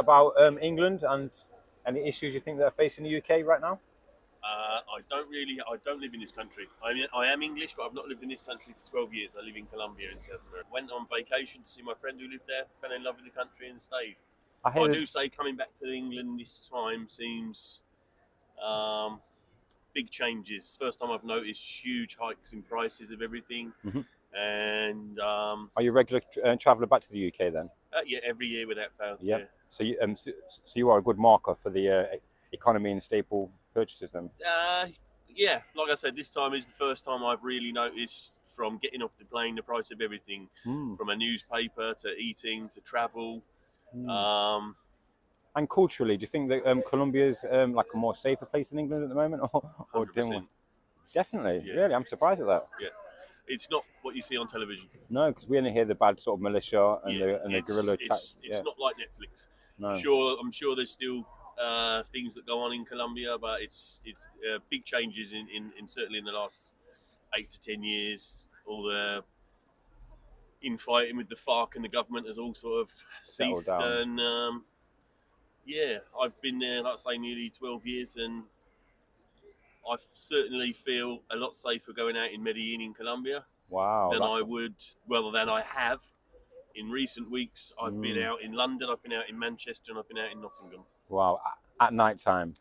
About England and any issues you think that are facing the UK right now? I don't live in this country. I am English, but I've not lived in this country for 12 years. I live in Colombia in South America. Went on vacation to see my friend who lived there, fell in love with the country and stayed. I But hear I that. do say coming back to England this time seems um, big changes. First time I've noticed huge hikes in prices of everything. Mhm. And Are you a regular traveller back to the UK then? yeah, every year without fail. Yep. Yeah. So you are a good marker for the economy and staple purchases then. Yeah, like I said, this time is the first time I've really noticed from getting off the plane the price of everything, Mm. from a newspaper to eating to travel. Mm. Um, And culturally, do you think that Colombia is like a more safer place than England at the moment, or 100%. definitely? Yeah, Really, I'm surprised at that. yeah. It's not what you see on television. No, because we only hear the bad sort of militia and Yeah, the guerrilla attacks. it's Yeah, not like Netflix. no. I'm sure there's still things that go on in Colombia, but it's big changes in certainly in the last 8 to 10 years. All the infighting with the FARC and the government has all sort of Settle ceased. down. And yeah, I've been there, like I say, nearly 12 years, and I certainly feel a lot safer going out in Medellin in Colombia Wow, than that's I would, well, than I have in recent weeks. I've been out in London, I've been out in Manchester, and I've been out in Nottingham. wow. At night time.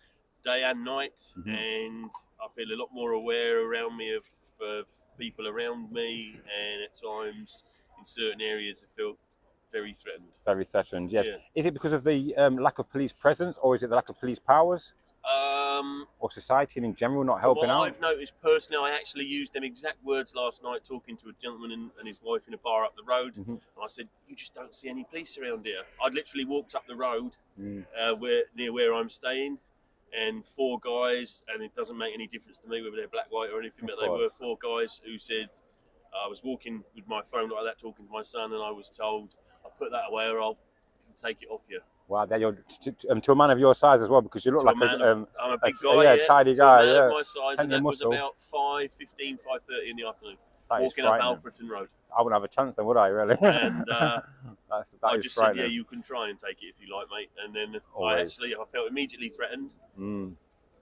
Day and night, Mm-hmm. and I feel a lot more aware around me of people around me, and at times in certain areas I feel very threatened. Very threatened. Yes. Yeah. Is it because of the lack of police presence, or is it the lack of police powers, or society in general not From helping what out? I've noticed personally, I actually used them exact words last night talking to a gentleman and his wife in a bar up the road. Mm-hmm. And I said, "You just don't see any police around here." I'd literally walked up the road Mm. near where I'm staying, and four guys, and it doesn't make any difference to me whether they're black, white, or anything, Of but they were course. four guys who said, I was walking with my phone like that, talking to my son, and I was told, "I'll put that away or I'll take it off you." Wow, to a man of your size as well, because you look To like a man, I'm a big guy, yeah, yeah, tidy to a guy, man yeah, of my size, plenty and of that was muscle. about 5:30 in the afternoon, That is walking up frightening. Alfreton Road. I wouldn't have a chance then, would I? Really? And that I is just said, "Yeah, frightening. you can try and take it if you like, mate." And then Always. I felt immediately threatened, Mm.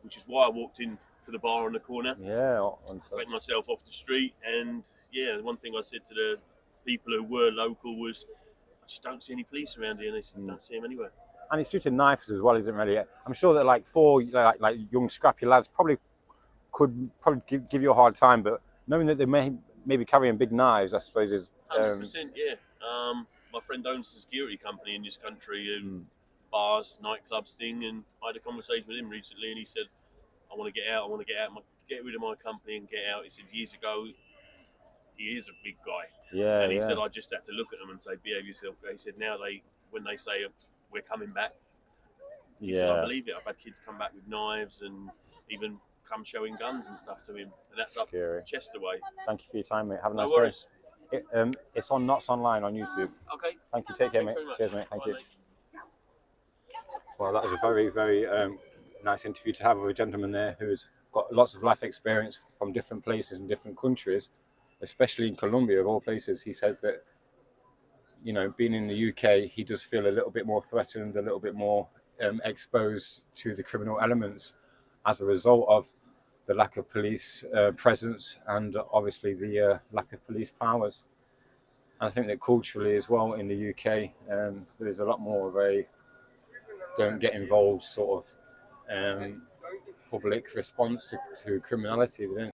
which is why I walked into the bar on the corner Yeah. to take myself off the street. And yeah, the one thing I said to the people who were local was, "I just don't see any police around here." And they said, "Don't see them anywhere." And it's due to knives as well, isn't it, really? I'm sure that like four like young scrappy lads could give you a hard time, but knowing that they may be carrying big knives, I suppose is 100%, yeah. My friend owns a security company in this country who bars, nightclubs thing, and I had a conversation with him recently, and he said, "I want to get out. I want to get rid of my company and get out." He said years ago, he is a big guy, yeah, and he yeah. said, "I just had to look at them and say, behave yourself." He said, "Now when they say we're coming back," he said, "I believe it. I've had kids come back with knives and even come showing guns and stuff to him, and that's Scary. up chest away." Thank you for your time, mate. Have a nice No worries. day. It's on Knots Online on YouTube. Okay. Thank you. Take care, Thanks mate. very much. Cheers, mate. Thank Bye, you. mate. Well, that was a very, very nice interview to have with a gentleman there who's got lots of life experience from different places and different countries, especially in Colombia, of all places. He says that, you know, being in the UK, he does feel a little bit more threatened, a little bit more exposed to the criminal elements as a result of the lack of police presence and obviously the lack of police powers. And I think that culturally as well in the UK, there's a lot more of a don't get involved sort of public response to criminality within